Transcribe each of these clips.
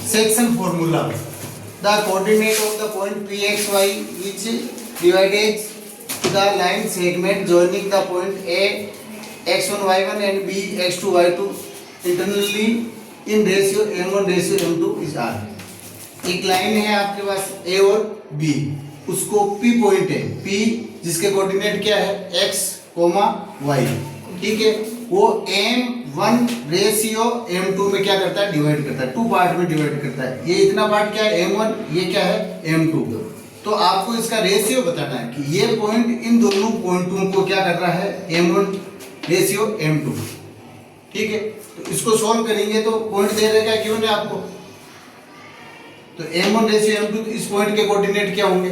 section formula. The coordinate of the point pxy which divides the line segment joining the point A x1 y1 and B x2 y2 internally in ratio m1 ratio m2 is r. एक line है आपके पास A और B, उसको P point है, P जिसके coordinate क्या है x, y, ठीक है, वो m1 रेशियो m2 में क्या करता है, डिवाइड करता है, टू पार्ट में डिवाइड करता है। ये इतना पार्ट क्या है m1, ये क्या है m2। तो आपको इसका रेशियो बताना है कि ये पॉइंट इन दोनों पॉइंटों को क्या कर रहा है, m1 रेशियो m2, ठीक है। तो इसको सॉल्व करेंगे तो पॉइंट दे रहेगा क्यों नहीं आपको, तो m1 रेशियो m2, तो इस पॉइंट के कोऑर्डिनेट क्या होंगे,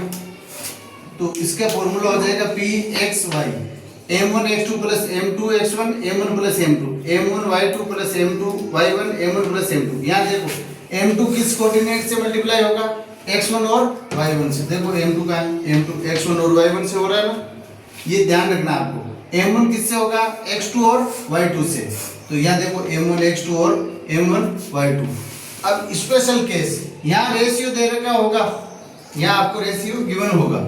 तो इसका फॉर्मूला हो जाएगा pxy m1 x2 plus m2 x1 m1 plus m2 m1 y2 plus m2 y1 m1 plus m2। यहाँ देखो m2 किस कोऑर्डिनेट से मल्टीप्लाई होगा, x1 और y1 से। देखो m2 का है, m2 x1 और y1 से हो रहा है ना, ये ध्यान रखना आपको। m1 किससे होगा, x2 और y2 से। तो यहाँ देखो m1 x2 और m1 y2। अब स्पेशल केस, यहाँ रेशियो दे रखा होगा, यहाँ आपको रेशियो गिवन होगा,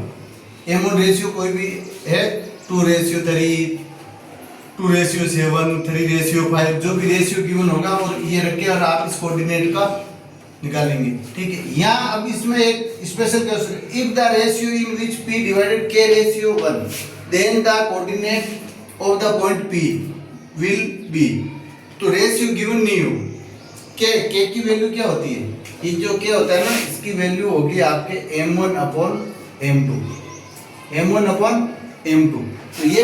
m1 रेशियो कोई भी है 2:3, 2:7, 3:5, जो भी रेशियो गिवन होगा और ये रखे और आप इस कोऑर्डिनेट का निकालेंगे, ठीक है। यहाँ अब इसमें एक special case, if the ratio in which p divided k ratio 1 then the coordinate of the point p will be. तो रेशियो गिवन नहीं हो, k की वैल्यू क्या होती है, ये जो k होता है ना, इसकी वैल्यू होगी आपके m1 upon m2, m1 upon m2। तो ये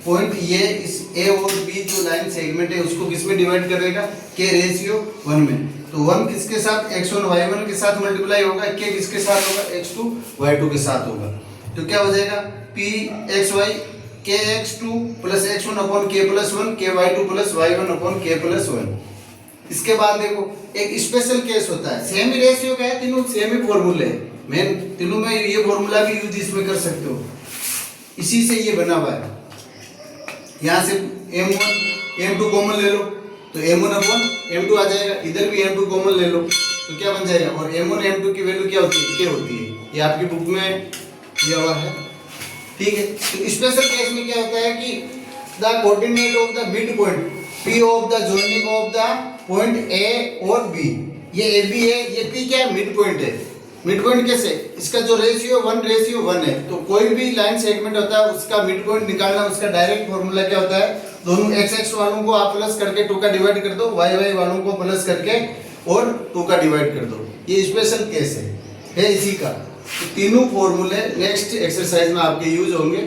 पॉइंट ये इस a और b जो लाइन सेगमेंट है उसको किस में डिवाइड करेगा, k रेशियो 1 में। तो 1 किसके साथ, x1 y1 के साथ मल्टीप्लाई होगा, k किसके साथ होगा, x2 y2 के साथ होगा। तो क्या हो जाएगा pxy kx2 plus x1 upon k plus 1 ky2 plus y1 upon k plus 1। इसके बाद देखो एक स्पेशल केस होता है, सेम ही रेशियो का है, तीनों सेम ही फॉर्मूले है, मैं तीनों में ये फॉर्मूला भी यूज इसमें कर सकते हो, इसी से ये बना हुआ है। यहाँ से m1 m2 कॉमन ले लो तो m1 अपॉन m2 आ जाएगा, इधर भी m2 कॉमन ले लो तो क्या बन जाएगा, और m1 m2 की वैल्यू क्या होती है, क्या होती है, ये आपकी बुक में दिया हुआ है, ठीक है। तो स्पेशल केस में क्या होता है कि the coordinate of the mid point p of the joining of the point a और b, ये ab है, ये p क्या है, मिड पॉइंट है। मिड पॉइंट कैसे, इसका जो रेशियो 1:1 है, तो कोई भी लाइन सेगमेंट होता है उसका मिड पॉइंट निकालना, उसका डायरेक्ट फॉर्मूला क्या होता है, दोनों x वालों को आप प्लस करके 2 का डिवाइड कर दो, y वालों को प्लस करके और 2 का डिवाइड कर दो। ये स्पेशल केस है इसी का। तो तीनों फॉर्मूले नेक्स्ट एक्सरसाइज में आपके यूज होंगे।